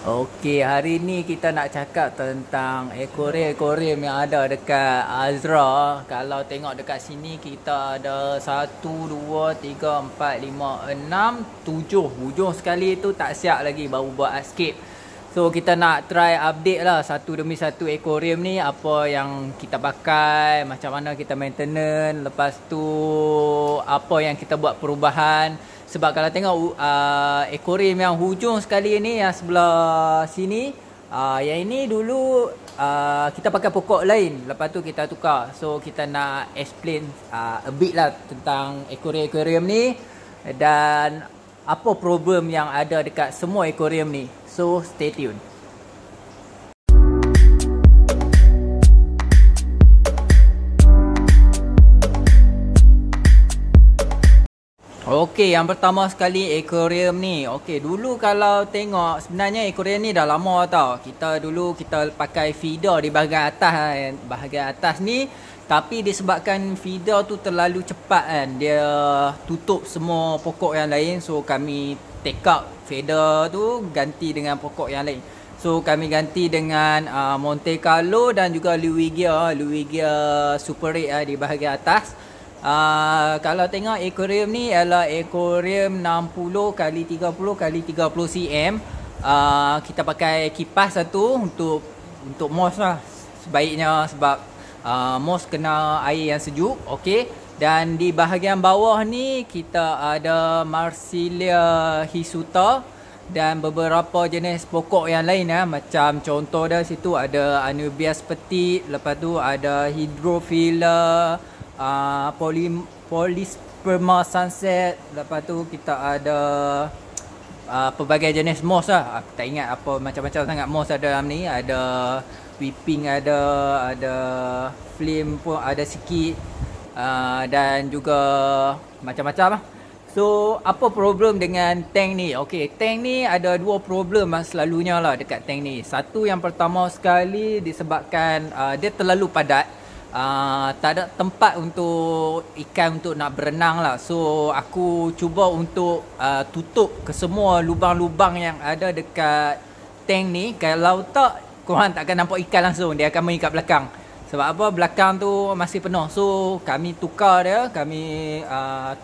Okey, hari ni kita nak cakap tentang akuarium yang ada dekat Azra. Kalau tengok dekat sini kita ada 1, 2, 3, 4, 5, 6, 7. Hujung sekali tu tak siap lagi, baru buat escape. So kita nak try update lah satu demi satu akuarium ni, apa yang kita pakai, macam mana kita maintenance, lepas tu apa yang kita buat perubahan. Sebab kalau tengok akuarium yang hujung sekali ni, yang sebelah sini, yang ini dulu kita pakai pokok lain, lepas tu kita tukar. So kita nak explain a bit lah tentang akuarium ni dan apa problem yang ada dekat semua akuarium ni. So stay tune. Okey, yang pertama sekali akuarium ni. Okey, dulu kalau tengok sebenarnya akuarium ni dah lama tau. Dulu kita pakai feeder di bahagian atas kan. Bahagian atas ni, tapi disebabkan feeder tu terlalu cepat kan, dia tutup semua pokok yang lain. So kami take out feeder tu, ganti dengan pokok yang lain. So kami ganti dengan Monte Carlo dan juga Luigia Super Red di bahagian atas. Kalau tengok akuarium ni ialah akuarium 60 x 30 x 30 cm. Kita pakai kipas satu untuk moss lah sebaiknya, sebab moss kena air yang sejuk. Okey, dan di bahagian bawah ni kita ada Marsilia Hisuta dan beberapa jenis pokok yang lain macam contoh dah situ ada Anubias petit, lepas tu ada Hydrophila, Polysperma sunset, lepas tu kita ada pelbagai jenis moss lah. Aku tak ingat apa, macam-macam sangat moss ada dalam ni. Ada weeping, ada flame pun ada sikit, dan juga macam-macam lah. So apa problem dengan tank ni? Okey, tank ni ada dua problem selalunya lah dekat tank ni. Satu, yang pertama sekali disebabkan dia terlalu padat. Tak ada tempat untuk ikan untuk nak berenang lah. So aku cuba untuk tutup ke semua lubang-lubang yang ada dekat tank ni. Kalau tak, korang takkan nampak ikan langsung, dia akan main kat belakang. Sebab apa? Belakang tu masih penuh. So kami tukar dia, kami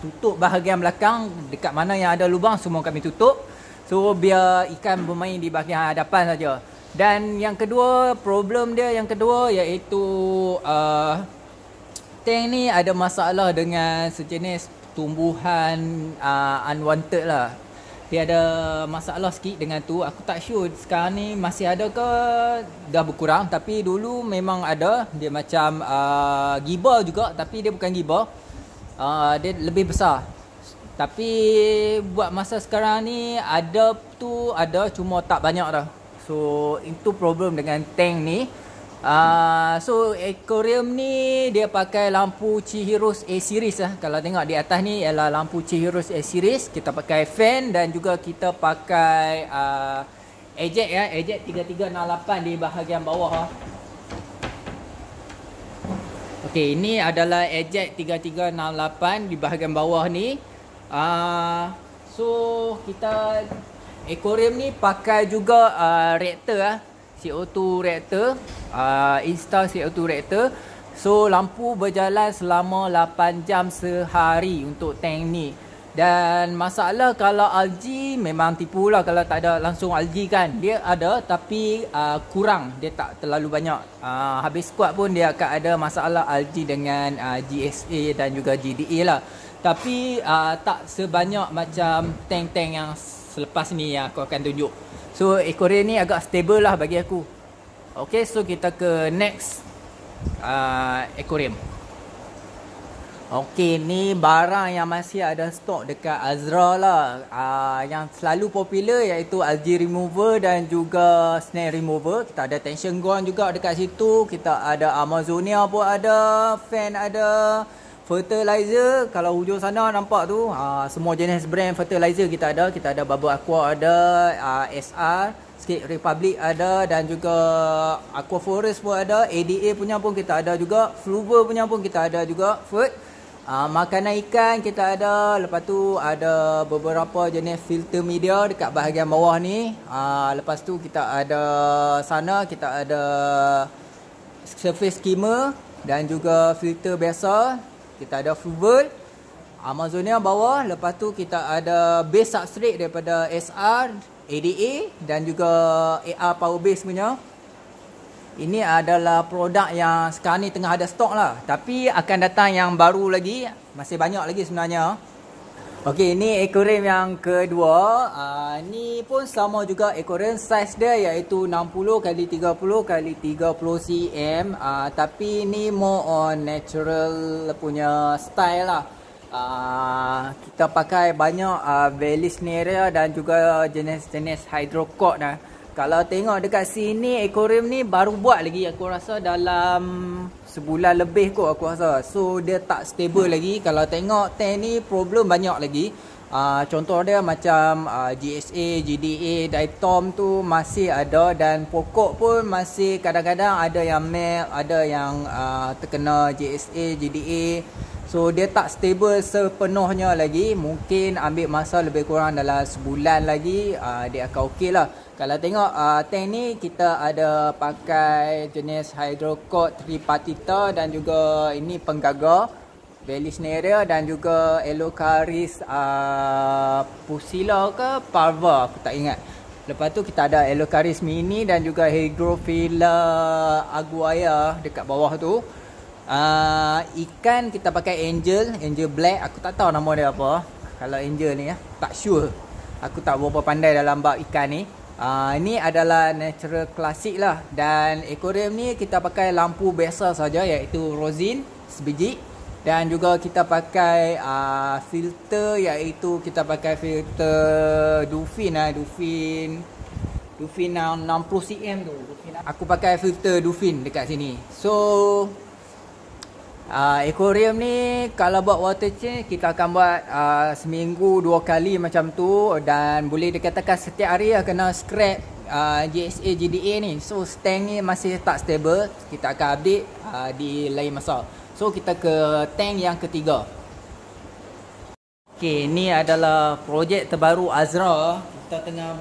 tutup bahagian belakang. Dekat mana yang ada lubang semua kami tutup. So biar ikan bermain di bahagian hadapan saja. Dan yang kedua, problem dia yang kedua iaitu tank ni ada masalah dengan sejenis tumbuhan unwanted lah. Dia ada masalah sikit dengan tu. Aku tak sure sekarang ni masih ada ke dah berkurang, tapi dulu memang ada. Dia macam giba juga, tapi dia bukan giba. Dia lebih besar. Tapi buat masa sekarang ni ada cuma tak banyak dah. So itu problem dengan tank ni. So akuarium ni dia pakai lampu Chihirus A series lah. Kalau tengok di atas ni ialah lampu Chihirus A series. Kita pakai fan dan juga kita pakai eject 3368 di bahagian bawah. Okey, ini adalah eject 3368 di bahagian bawah ni. So kita akuarium ni pakai juga reaktor CO2 reaktor, Insta CO2 reaktor. So lampu berjalan selama 8 jam sehari untuk tank ni. Dan masalah kalau algae memang tipu lah kalau tak ada langsung algae kan. Dia ada tapi kurang, dia tak terlalu banyak. Habis kuat pun dia akan ada masalah algae dengan GSA dan juga GDA lah. Tapi tak sebanyak macam tank-tank yang selepas ni yang aku akan tunjuk. So akuarium ni agak stable lah bagi aku. Okay, so kita ke next akuarium. Okay, ni barang yang masih ada stok dekat Azra lah. Yang selalu popular iaitu algae remover dan juga snare remover. Kita ada tension gun juga dekat situ. Kita ada Amazonia pun ada, fan ada, fertilizer. Kalau hujung sana nampak tu, semua jenis brand fertilizer kita ada. Kita ada Bubble Aqua ada, SR, Skate Republic ada, dan juga Aqua Forest pun ada. ADA punya pun kita ada juga, Fluver punya pun kita ada juga, Food. Makanan ikan kita ada. Lepas tu ada beberapa jenis filter media dekat bahagian bawah ni. Lepas tu kita ada sana kita ada surface skimmer dan juga filter biasa. Kita ada fuel Amazonia bawah. Lepas tu kita ada base substrate daripada SR, ADA dan juga AR power base punya. Ini adalah produk yang sekarang ni tengah ada stok lah. Tapi akan datang yang baru lagi. Masih banyak lagi sebenarnya. Okey, ini aquarium yang kedua. Ni pun sama juga aquarium. Size dia iaitu 60x30x30 cm. Tapi ni more on natural punya style lah. Kita pakai banyak Vallisneria dan juga jenis-jenis hydrocod lah. Kalau tengok dekat sini aquarium ni baru buat lagi, aku rasa dalam sebulan lebih kot aku rasa. So dia tak stable lagi. Kalau tengok tank ni problem banyak lagi. Contoh dia macam GSA, GDA, diatom tu masih ada. Dan pokok pun masih kadang-kadang ada yang melt, ada yang terkena GSA, GDA. So dia tak stable sepenuhnya lagi. Mungkin ambil masa lebih kurang dalam sebulan lagi dia akan okey lah. Kalau tengok tank ni kita ada pakai jenis hydrocod tripartita dan juga ini penggagar Vallisneria dan juga Elocaris pusilla ke parva, aku tak ingat. Lepas tu kita ada Elocaris mini dan juga Hygrophila aguaya dekat bawah tu. Ikan kita pakai angel black, aku tak tahu nama dia apa. Kalau angel ni tak sure. Aku tak berapa pandai dalam bab ikan ni. Ini adalah natural klasik lah. Dan aquarium ni kita pakai lampu biasa saja iaitu rosin sebiji. Dan juga kita pakai filter iaitu kita pakai filter Dufin Dufin 60 cm tu. Aku pakai filter Dufin dekat sini. So aquarium ni kalau buat water change kita akan buat seminggu 2 kali macam tu. Dan boleh dikatakan setiap hari kena scrap GSA GDA ni. So tank ni masih tak stable. Kita akan update di lain masa. So kita ke tank yang ketiga. Okay, ni adalah projek terbaru Azra. Kita tengah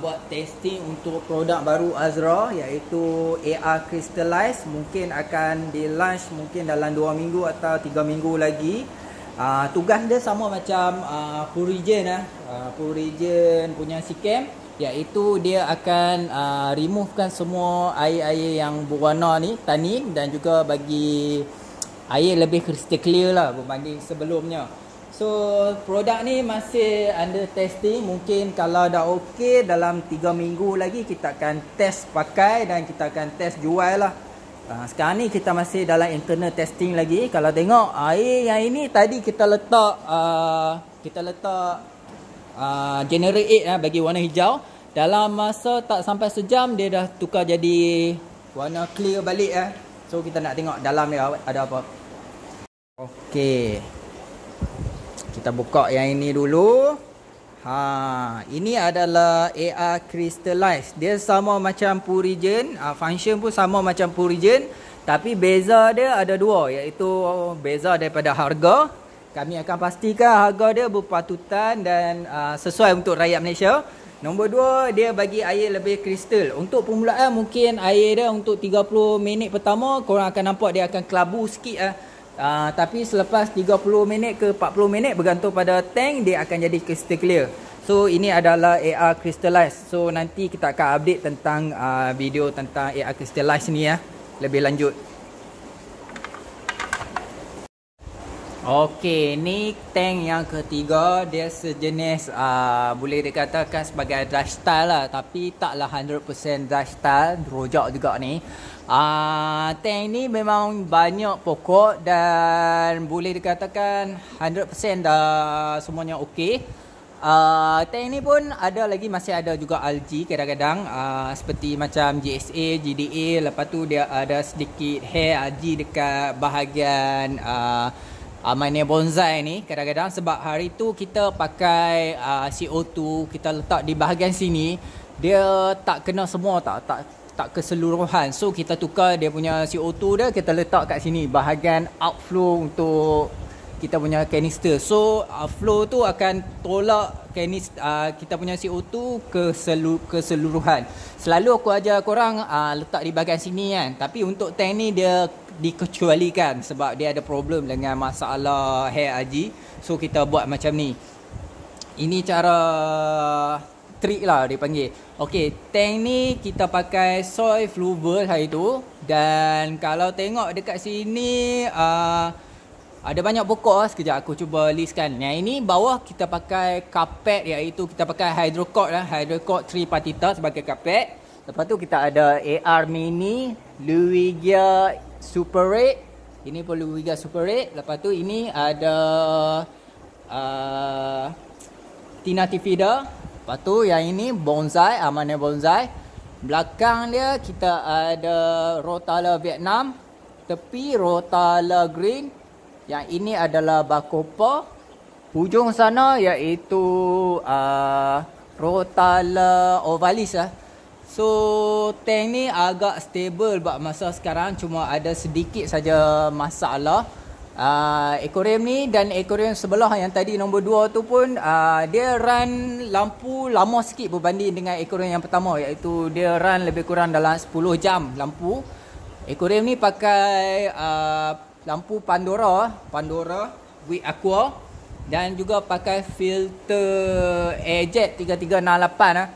buat testing untuk produk baru Azra iaitu AR Crystallize. Mungkin akan di launch mungkin dalam 2 minggu atau 3 minggu lagi. Tugas dia sama macam Purigen Purigen punya Sikam, iaitu dia akan removekan semua air-air yang berwarna ni, tannin, dan juga bagi air lebih crystal clear lah berbanding sebelumnya. So produk ni masih under testing. Mungkin kalau dah okey dalam 3 minggu lagi kita akan test pakai dan kita akan test jual lah. Sekarang ni kita masih dalam internal testing lagi. Kalau tengok air yang ini tadi kita letak Generate 8 bagi warna hijau. Dalam masa tak sampai sejam dia dah tukar jadi warna clear balik . So kita nak tengok dalam dia ada apa. Okey, kita buka yang ini dulu. Ini adalah AR Crystallize. Dia sama macam Purigen, function pun sama macam Purigen, tapi beza dia ada dua, iaitu beza daripada harga. Kami akan pastikan harga dia berpatutan dan sesuai untuk rakyat Malaysia. Nombor 2, dia bagi air lebih kristal. Untuk permulaan mungkin air dia untuk 30 minit pertama korang akan nampak dia akan kelabu sikit . Tapi selepas 30 minit ke 40 minit bergantung pada tank, dia akan jadi crystal clear. So ini adalah AR Crystallize. So nanti kita akan update tentang video tentang AR Crystallize ni lebih lanjut. Okey, ni tank yang ketiga. Dia sejenis boleh dikatakan sebagai dry style lah, tapi taklah 100% dry style, rojak juga ni. Tank ni memang banyak pokok dan boleh dikatakan 100% dah semuanya okey. Tank ni pun masih ada juga algae kadang-kadang, seperti macam GSA, GDA. Lepas tu dia ada sedikit hair algae dekat bahagian Mania bonsai ni kadang-kadang, sebab hari tu kita pakai CO2 kita letak di bahagian sini, dia tak kena semua, tak keseluruhan. So kita tukar dia punya CO2 dia, kita letak kat sini bahagian outflow untuk kita punya kanister. So flow tu akan tolak kita punya CO2 keseluruhan. Selalu aku ajar korang letak di bahagian sini kan. Tapi untuk tank ni dia dikecualikan sebab dia ada problem dengan masalah hair algae. So kita buat macam ni. Ini cara trik lah dia panggil. Okey, tank ni kita pakai soil fluval hari tu. Dan kalau tengok dekat sini ada banyak pokok. Sekejap aku cuba listkan. Yang ini bawah kita pakai carpet, iaitu kita pakai hydrocord lah. Hydrocord tripartita sebagai carpet. Lepas tu kita ada AR mini, Luigia super red. Ini pun Luigia super red. Lepas tu ini ada Tina Tifida. Lepas tu yang ini bonsai, Amannya bonsai. Belakang dia kita ada Rotala Vietnam. Tepi Rotala green. Yang ini adalah Bacopa. Hujung sana iaitu Rotala ovalis lah. So tank ni agak stable buat masa sekarang. Cuma ada sedikit saja masalah. Aquarium ni dan aquarium sebelah yang tadi nombor 2 tu pun dia run lampu lama sikit berbanding dengan aquarium yang pertama, iaitu dia run lebih kurang dalam 10 jam lampu. Aquarium ni pakai lampu Pandora with aqua dan juga pakai filter Airjet 3368 lah.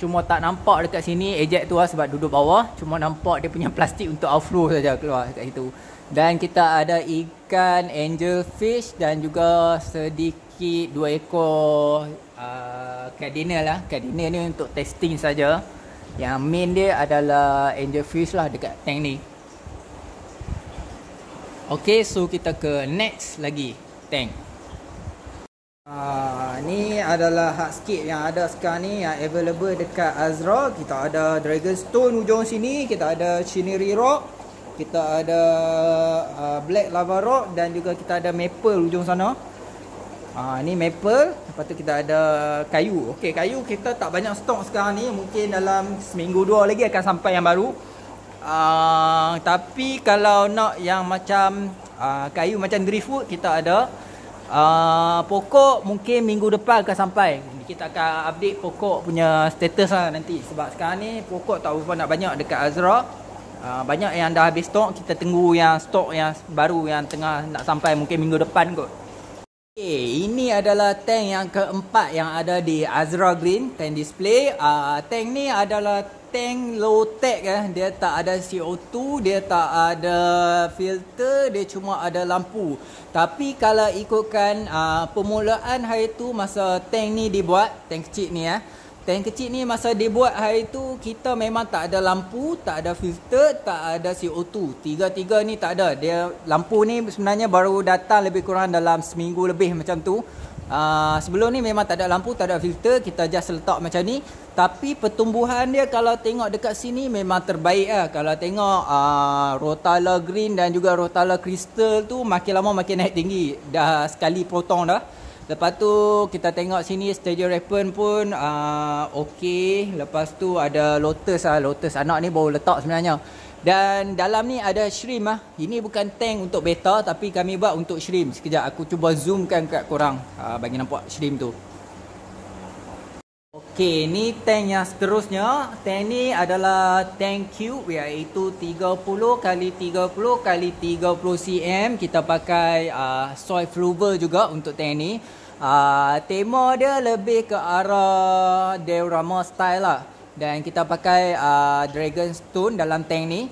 Cuma tak nampak dekat sini Airjet tu lah sebab duduk bawah. Cuma nampak dia punya plastik untuk outflow saja keluar dekat situ. Dan kita ada ikan angelfish dan juga sedikit 2 ekor cardinal lah. Cardinal ni untuk testing saja. Yang main dia adalah angelfish lah dekat tank ni. Okay, so kita ke next lagi tank. Ni adalah hardscape yang ada sekarang ni, yang available dekat Azra. Kita ada Dragonstone hujung sini, kita ada Scenery Rock, kita ada Black Lava Rock dan juga kita ada Maple hujung sana. Ni Maple. Lepas tu kita ada kayu. Okey, kayu kita tak banyak stok sekarang ni. Mungkin dalam seminggu 2 lagi akan sampai yang baru. Tapi kalau nak yang macam kayu macam driftwood kita ada. Pokok mungkin minggu depan akan sampai. Kita akan update pokok punya status lah nanti. Sebab sekarang ni pokok tak berapa nak banyak dekat Azra. Banyak yang dah habis stok. Kita tunggu yang stok yang baru yang tengah nak sampai mungkin minggu depan kot. Okay, ini adalah tank yang keempat yang ada di Azra Green tank display. Tank ni adalah tank low tech Dia tak ada CO2, dia tak ada filter, dia cuma ada lampu. Tapi kalau ikutkan permulaan hari tu masa tank ni dibuat, tank kecil ni tank kecil ni masa dibuat hari tu kita memang tak ada lampu, tak ada filter, tak ada CO2. Tiga-tiga ni tak ada. Dia lampu ni sebenarnya baru datang lebih kurang dalam seminggu lebih macam tu. Sebelum ni memang tak ada lampu, tak ada filter, kita just letak macam ni. Tapi pertumbuhan dia kalau tengok dekat sini memang terbaik lah. Kalau tengok Rotala Green dan juga Rotala Crystal tu makin lama makin naik tinggi. Dah sekali potong dah. Lepas tu kita tengok sini Stagerapen pun okey. Lepas tu ada Lotus Lotus anak ni baru letak sebenarnya. Dan dalam ni ada shrimp Ini bukan tank untuk beta tapi kami buat untuk shrimp. Sekejap aku cuba zoomkan kat korang bagi nampak shrimp tu. Okey, ni tank yang seterusnya. Tank ni adalah tank cube iaitu 30 x 30 x 30 cm. Kita pakai soil fluval juga untuk tank ni. Tema dia lebih ke arah diorama style lah. Dan kita pakai Dragonstone dalam tank ni.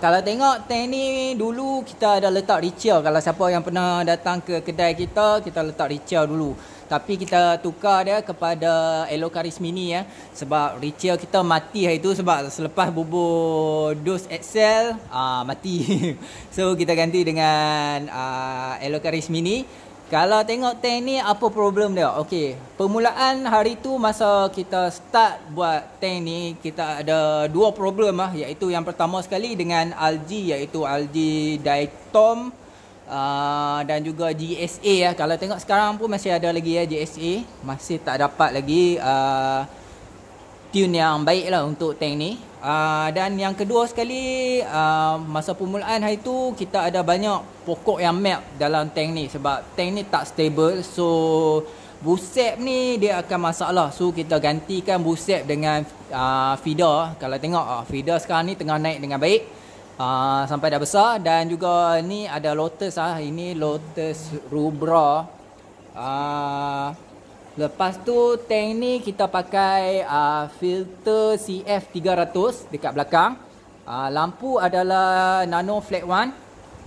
Kalau tengok tank ni dulu kita ada letak ricia. Kalau siapa yang pernah datang ke kedai kita, kita letak ricia dulu. Tapi kita tukar dia kepada Elocaris Mini sebab ricia kita mati hari tu sebab selepas bubur dos Excel mati. So kita ganti dengan Elocaris Mini. Kalau tengok tank ni apa problem dia? Okey, permulaan hari tu masa kita start buat tank ni kita ada 2 problem iaitu yang pertama sekali dengan algae iaitu algae diatom dan juga GSA Kalau tengok sekarang pun masih ada lagi GSA, masih tak dapat lagi tune yang baik lah untuk tank ni. Dan yang kedua sekali, masa permulaan hari tu kita ada banyak pokok yang melt dalam tank ni sebab tank ni tak stable. So busep ni dia akan masalah. So kita gantikan busep dengan feeder. Kalau tengok feeder sekarang ni tengah naik dengan baik, sampai dah besar. Dan juga ni ada Lotus, ini Lotus Rubra. Lepas tu tank ni kita pakai filter CF300 dekat belakang. Lampu adalah Nano Flat One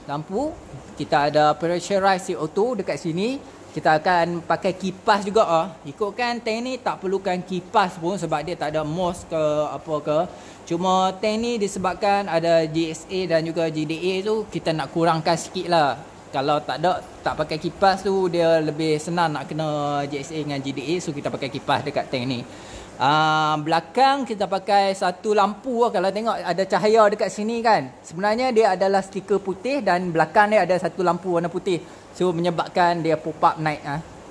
lampu. Kita ada pressurized CO2 dekat sini. Kita akan pakai kipas juga. Ikutkan tank ni tak perlukan kipas pun sebab dia tak ada MOS ke apa ke. Cuma tank ni disebabkan ada GSA dan juga GDA tu, kita nak kurangkan sikit lah. Kalau tak ada, tak pakai kipas tu, dia lebih senang nak kena GSA dengan GDA. So kita pakai kipas dekat tank ni. Belakang kita pakai satu lampu. Kalau tengok ada cahaya dekat sini kan, sebenarnya dia adalah stiker putih dan belakang dia ada satu lampu warna putih. So menyebabkan dia pop up naik.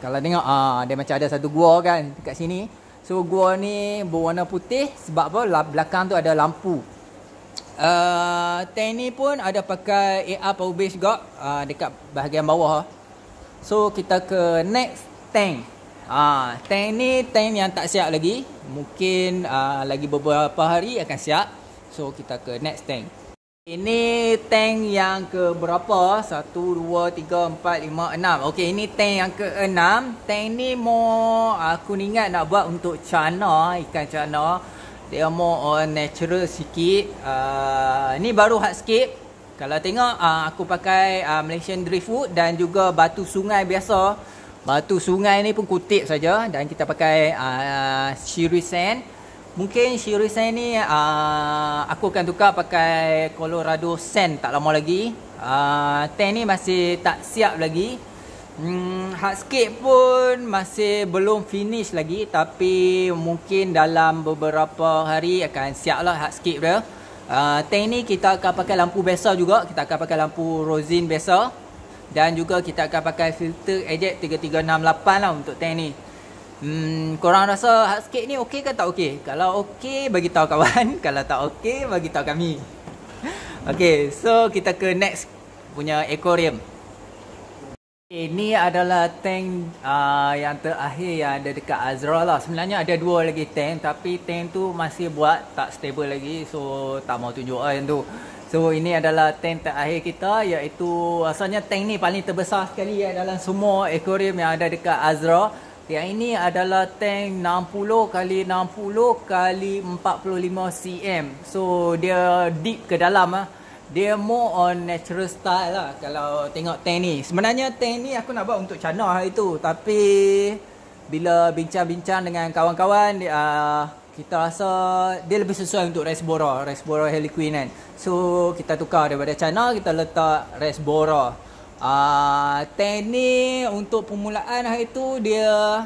Kalau tengok dia macam ada satu gua kan dekat sini. So gua ni berwarna putih sebab apa? Belakang tu ada lampu. Tank ni pun ada pakai AR power base juga dekat bahagian bawah. So kita ke next tank. Tank ni tank yang tak siap lagi. Mungkin lagi beberapa hari akan siap. So kita ke next tank. Ini tank yang ke berapa? 1, 2, 3, 4, 5, 6. Okey, ini tank yang ke-6. Tank ni mau aku ingat nak buat untuk cana, ikan cana. Dia mau natural sikit. Ni baru hardscape. Kalau tengok aku pakai Malaysian Driftwood dan juga batu sungai biasa. Batu sungai ni pun kutip saja dan kita pakai Shiri Sand. Mungkin Shiri Sand ni aku akan tukar pakai Colorado Sand tak lama lagi. Tank ni masih tak siap lagi. Hardscape pun masih belum finish lagi, tapi mungkin dalam beberapa hari akan siap lah hardscape dia. Tank ni kita akan pakai lampu biasa juga. Kita akan pakai lampu rosin biasa. Dan juga kita akan pakai filter eject 3368 lah untuk tank ni. Korang rasa hardscape ni okey ke tak okey? Kalau okey, bagi tahu kawan. Kalau tak okey, bagi tahu kami. Okey, so kita ke next punya aquarium. Ini adalah tank yang terakhir yang ada dekat Azra lah. Sebenarnya ada dua lagi tank, tapi tank tu masih buat tak stable lagi. So tak mau tunjuk yang tu. So ini adalah tank terakhir kita, iaitu asalnya tank ni paling terbesar sekali dalam semua aquarium yang ada dekat Azra. Yang ini adalah tank 60 x 60 x 45 cm. So dia deep ke dalam Dia more on natural style lah kalau tengok tank ni. Sebenarnya tank ni aku nak buat untuk cana hari tu, tapi bila bincang-bincang dengan kawan-kawan, kita rasa dia lebih sesuai untuk Resbora Heliquin kan. So kita tukar daripada cana, kita letak Resbora. Tank ni untuk permulaan hari tu dia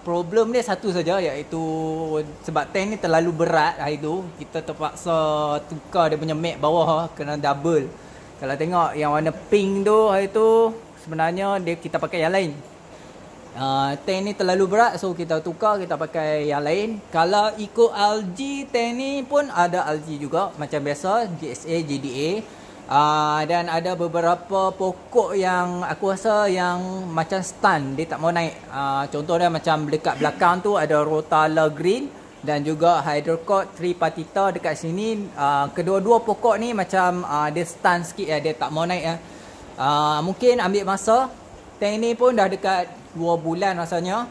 problem dia satu saja, iaitu sebab tank ni terlalu berat hari tu, kita terpaksa tukar dia punya mat bawah kena double. Kalau tengok yang warna pink tu hari tu, sebenarnya kita pakai yang lain. Tank ni terlalu berat, so kita tukar, kita pakai yang lain. Kalau ikut algae, tank ni pun ada algae juga macam biasa, GSA, GDA. Dan ada beberapa pokok yang aku rasa yang macam stun, dia tak mau naik. Contohnya macam dekat belakang tu ada Rotala Green dan juga Hydrocot Tripartita dekat sini. Kedua-dua pokok ni macam dia stun sikit dia tak mau naik mungkin ambil masa. Tank ni pun dah dekat 2 bulan rasanya.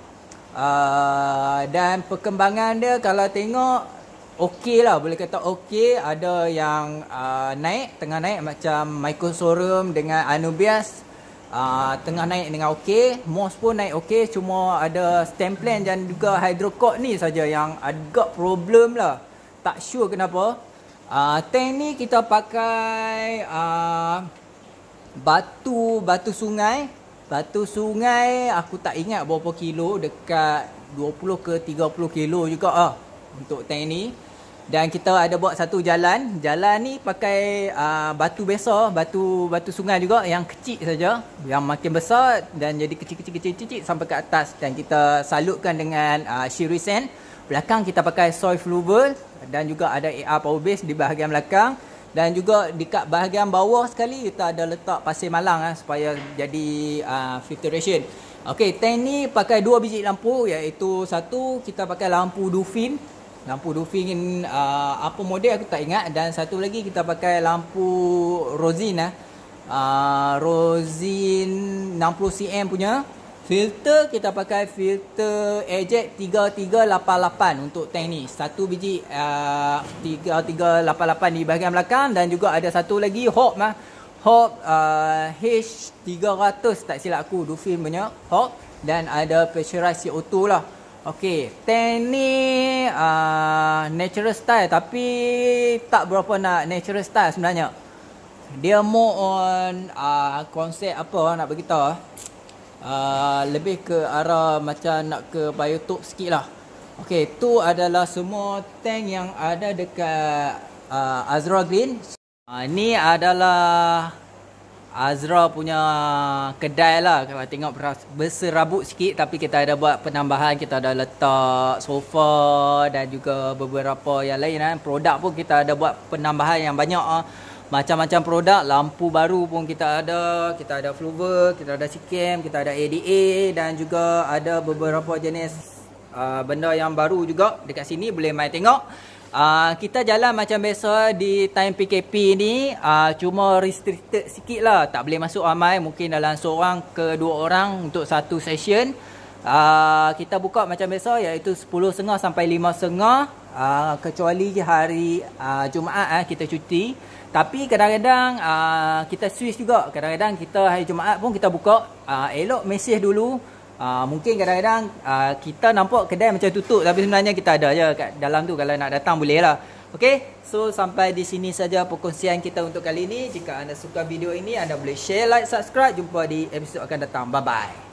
Dan perkembangan dia kalau tengok okey lah, boleh kata okey. Ada yang tengah naik macam Mycosaurium dengan Anubias, tengah naik dengan okey. Moss pun naik okey, cuma ada Stemplane dan juga Hydrocot ni saja yang agak problem lah. Tak sure kenapa. Tank ni kita pakai batu sungai. Batu sungai aku tak ingat berapa kilo, dekat 20 ke 30 kilo juga untuk tank ni. Dan kita ada buat satu jalan. Jalan ni pakai batu biasa, batu sungai juga yang kecil saja. Yang makin besar dan jadi kecil sampai ke atas. Dan kita salutkan dengan Shiri Sand Belakang kita pakai soil fluval dan juga ada AR power base di bahagian belakang. Dan juga dekat bahagian bawah sekali kita ada letak pasir malang supaya jadi filtration. Okey, tank ni pakai 2 biji lampu, iaitu satu kita pakai lampu Dufin. Lampu Dufin apa model aku tak ingat, dan satu lagi kita pakai lampu Rosin Rosin 60 cm punya. Filter kita pakai filter Eject 3388 untuk tank ni. Satu biji 3388 di bahagian belakang, dan juga ada satu lagi Hawk H300 tak silap aku, Dufin punya Hawk, dan ada pressurized CO2 lah. Okey, tank ni natural style, tapi tak berapa nak natural style sebenarnya. Dia more on konsep apa nak beritahu lebih ke arah macam nak ke biotope sikit lah. Ok, tu adalah semua tank yang ada dekat Azra Green. Ni adalah Azra punya kedai lah. Kalau tengok berserabut sikit, tapi kita ada buat penambahan. Kita ada letak sofa dan juga beberapa yang lain. Produk pun kita ada buat penambahan yang banyak. Macam-macam produk, lampu baru pun kita ada fluval, kita ada Cicam, kita ada ADA, dan juga ada beberapa jenis benda yang baru juga dekat sini, boleh main tengok. Kita jalan macam biasa di time PKP ni, cuma restricted sikit lah, tak boleh masuk ramai, mungkin dalam seorang ke 2 orang untuk satu session. Kita buka macam biasa, iaitu 10.30 sampai 5.30, kecuali hari Jumaat kita cuti. Tapi kadang-kadang kita switch juga. Kadang-kadang kita hari Jumaat pun kita buka. Elok mesej dulu. Mungkin kadang-kadang kita nampak kedai macam tutup, tapi sebenarnya kita ada je kat dalam tu. Kalau nak datang boleh lah. Okay, so sampai di sini saja perkongsian kita untuk kali ini. Jika anda suka video ini, anda boleh share, like, subscribe. Jumpa di episod akan datang. Bye-bye.